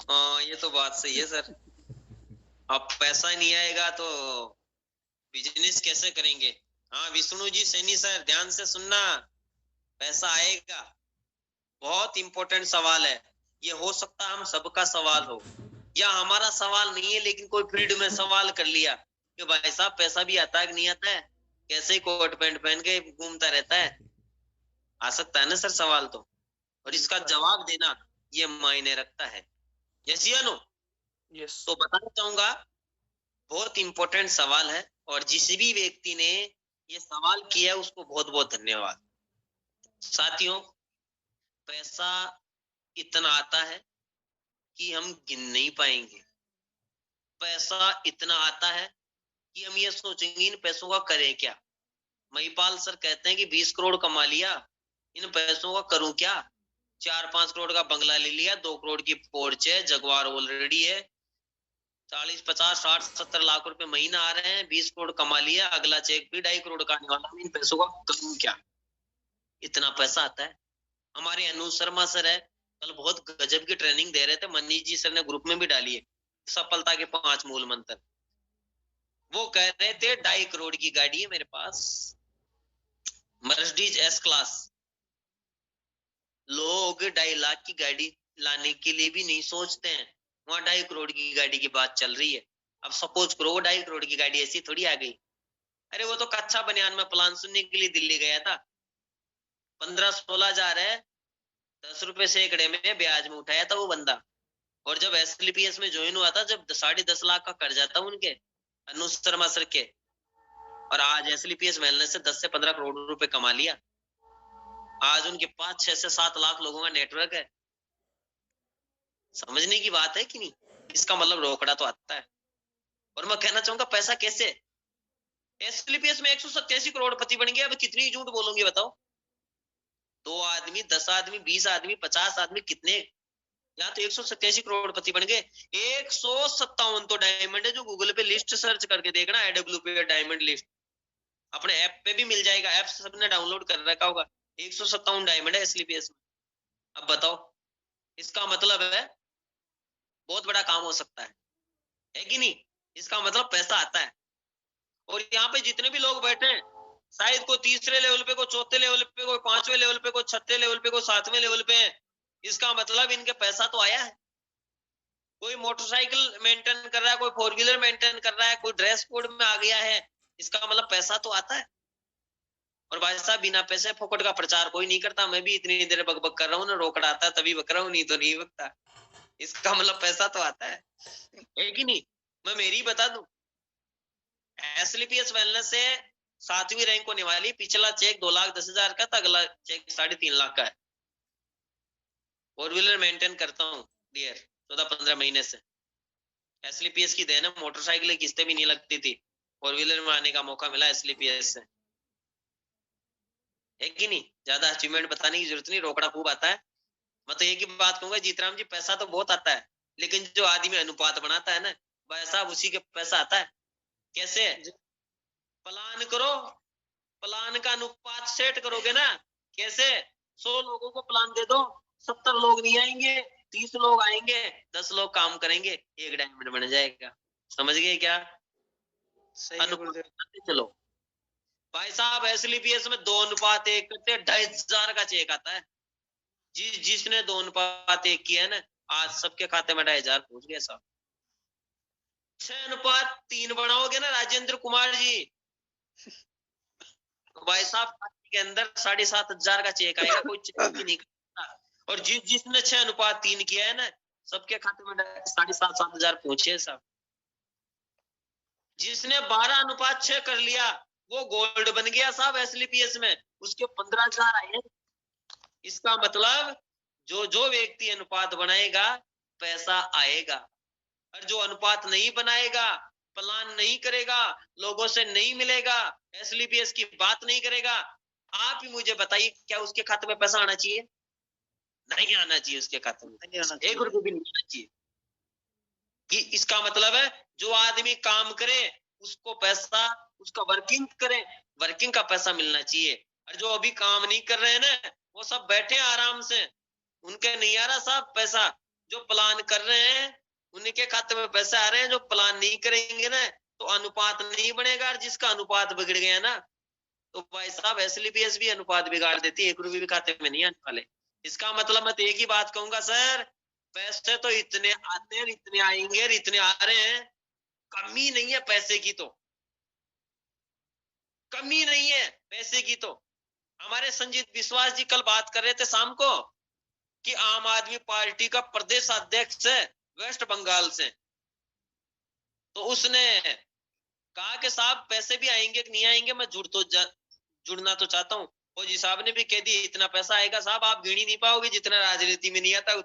हाँ, ये तो बात सही है सर। अब पैसा नहीं आएगा तो बिजनेस कैसे करेंगे? हाँ विष्णु जी सैनी सर, ध्यान से सुनना। पैसा आएगा, बहुत इंपॉर्टेंट सवाल है। ये हो सकता है हम सबका सवाल हो, या हमारा सवाल नहीं है लेकिन कोई फील्ड में सवाल कर लिया कि भाई साहब पैसा भी आता है कि नहीं आता है, कैसे कोट पैंट पहन के घूमता रहता है। आ सकता है ना सर सवाल तो, और इसका जवाब देना ये मायने रखता है। यस या नो? यस। तो बताना चाहूंगा, बहुत इंपॉर्टेंट सवाल है, और जिस भी व्यक्ति ने ये सवाल किया है उसको बहुत बहुत धन्यवाद। साथियों, पैसा इतना आता है कि हम गिन नहीं पाएंगे। पैसा इतना आता है कि हम ये सोचेंगे इन पैसों का करें क्या। महिपाल सर कहते हैं कि 20 करोड़ कमा लिया, इन पैसों का करूं क्या। 4-5 करोड़ का बंगला ले लिया, 2 करोड़ की पोर्च है, जगवार ऑलरेडी है, 40, 50, 60, 70 लाख रुपए महीना आ रहे हैं, 20 करोड़ कमा लिया, अगला चेक भी 2.5 करोड़ का आने वाला, इन पैसों का करूं क्या। इतना पैसा आता है। हमारे अनुज शर्मा सर है, कल बहुत गजब की ट्रेनिंग दे रहे थे, मनीष जी सर ने ग्रुप में भी डाली है, सफलता के 5 मूल मंत्र। वो कह रहे थे 2.5 करोड़ की गाड़ी है मेरे पास, मर्सिडीज एस क्लास। लोग 2.5 लाख की गाड़ी लाने के लिए भी नहीं सोचते हैं, वहां 2.5 करोड़ की गाड़ी की बात चल रही है। अब सपोज करो 2.5 करोड़ की गाड़ी ऐसी थोड़ी आ गई। अरे वो तो कच्चा बनियान में प्लान सुनने के लिए दिल्ली गया था, 15-16 हजार है, 10 रुपए सैकड़े में ब्याज में उठाया था वो बंदा। और जब एसएलपीएस में ज्वाइन हुआ था, जब 10.5 लाख का कर्जा था उनके, अनुज शर्मा सर के, और आज एसएलपीएस वेलनेस से 10 से 15 करोड़ रुपए कमा लिया। आज उनके पास 6 से 7 लाख लोगों का नेटवर्क है। समझने की बात है कि नहीं? इसका मतलब रोकड़ा तो आता है। और मैं कहना चाहूंगा पैसा कैसे, एसएलपीएस में 187 करोड़पति बन गया। अब कितनी झूठ बोलूंगी बताओ? 2 आदमी, 10 आदमी, 20 आदमी, 50 आदमी, कितने, यहाँ तो 187 करोड़पति बन गए। 157 तो डायमंड है, जो गूगल पे लिस्ट सर्च करके देखना, एडब्ल्यूपी डायमंड लिस्ट, अपने ऐप पे भी मिल जाएगा, ऐप सबने डाउनलोड कर रखा होगा। 157 डायमंड है एसएलपीएस में। अब बताओ, इसका मतलब है बहुत बड़ा काम हो सकता है कि नहीं? इसका मतलब पैसा आता है। और यहाँ पे जितने भी लोग बैठे हैं, शायद कोई तीसरे लेवल पे, कोई चौथे लेवल पे, कोई 5वें लेवल पे, कोई 6ठे लेवल पे, कोई 7वें लेवल पे है। इसका मतलब इनके पैसा तो आया है। कोई मोटरसाइकिल मेंटेन कर रहा है, कोई 4 व्हीलर मेंटेन कर रहा है, कोई ड्रेस कोड में आ गया है, इसका मतलब पैसा तो आता है। और भाई साहब, बिना पैसे फोकट का प्रचार कोई नहीं करता। मैं भी इतनी देर बकबक कर रहा हूँ ना, रोकड़ा आता है तभी बक रहा हूँ, नहीं तो नहीं बकता। इसका मतलब पैसा तो आता है कि नहीं? मैं मेरी बता दूं, एसएलपीएस वेलनेस से 7वीं रैंक होने वाली, पिछला चेक 2,10,000 का था, अगला चेक 3.5 लाख का है। 4 व्हीलर मेंटेन करता हूँ डियर, 14-15 महीने से। एसएलपीएस की देन है, मोटरसाइकिल किस्तें भी नहीं लगती थी, 4 व्हीलर में आने का मौका मिला एसएलपीएस से, है कि नहीं? ज्यादा अचीवमेंट बताने की जरूरत नहीं, रोकड़ा खूब आता है। मैं तो एक ही बात कहूंगा, जीतराम जी, पैसा तो बहुत आता है, लेकिन जो आदमी अनुपात बनाता है ना भाई साहब, उसी के पैसा आता है। कैसे? प्लान करो, प्लान का अनुपात सेट करोगे ना। कैसे? 100 लोगों को प्लान दे दो, 70 लोग नहीं आएंगे, 30 लोग आएंगे, 10 लोग काम करेंगे, एक डायमंड बन जाएगा। समझ गए क्या? अनुपात चलो भाई साहब, एसएलपीएस में 2:1 करते 2,500 का चेक आता है। जिसने 2:1 किया है ना, आज सबके खाते में 2,500 पहुंच गया साहब। 6:3 बनाओगे ना राजेंद्र कुमार जी, तो भाई साहब के अंदर 7,500 का चेक आएगा, कोई चेक भी नहीं करता। और जिसने 6:3 किया है ना, सबके खाते में 7,500 पहुंचे साहब। जिसने 12:6 कर लिया, वो गोल्ड बन गया साहब एसएलपीएस में, उसके 15,000 आए। इसका मतलब जो जो व्यक्ति अनुपात बनाएगा, पैसा आएगा। और जो अनुपात नहीं बनाएगा, प्लान नहीं करेगा, लोगों से नहीं मिलेगा, एसएलपीएस की बात नहीं करेगा, आप ही मुझे बताइए, क्या उसके खाते में पैसा आना चाहिए? नहीं आना चाहिए उसके खाते में, 1 रुपये भी नहीं आना चाहिए। कि इसका मतलब है, जो आदमी काम करे उसको पैसा, उसका वर्किंग करे, वर्किंग का पैसा मिलना चाहिए। और जो अभी काम नहीं कर रहे हैं ना, वो सब बैठे आराम से, उनके नहीं आ रहा साहब पैसा, जो प्लान कर रहे हैं उनके खाते में पैसे आ रहे हैं, जो प्लान नहीं करेंगे ना तो अनुपात नहीं बनेगा, और जिसका अनुपात बिगड़ गया ना तो भाई साहब एसएलपीएस भी अनुपात बिगाड़ देती है, 1 रुपये भी खाते में नहीं आने वाले। इसका मतलब मैं तो एक ही बात कहूंगा सर, पैसे तो इतने आते हैं, इतने आएंगे और इतने आ रहे हैं, कमी नहीं है पैसे की, तो कमी नहीं है पैसे की। तो हमारे संजीत विश्वास जी कल बात कर रहे थे शाम को कि आम आदमी पार्टी का प्रदेश अध्यक्ष है वेस्ट बंगाल से, तो उसने कहा कि साहब पैसे भी आएंगे कि नहीं आएंगे, मैं जुड़ना तो चाहता हूँ। फौजी साहब ने भी कह दी इतना पैसा आएगा साहब आप गिन ही नहीं पाओगे, जितना राजनीति में नहीं आता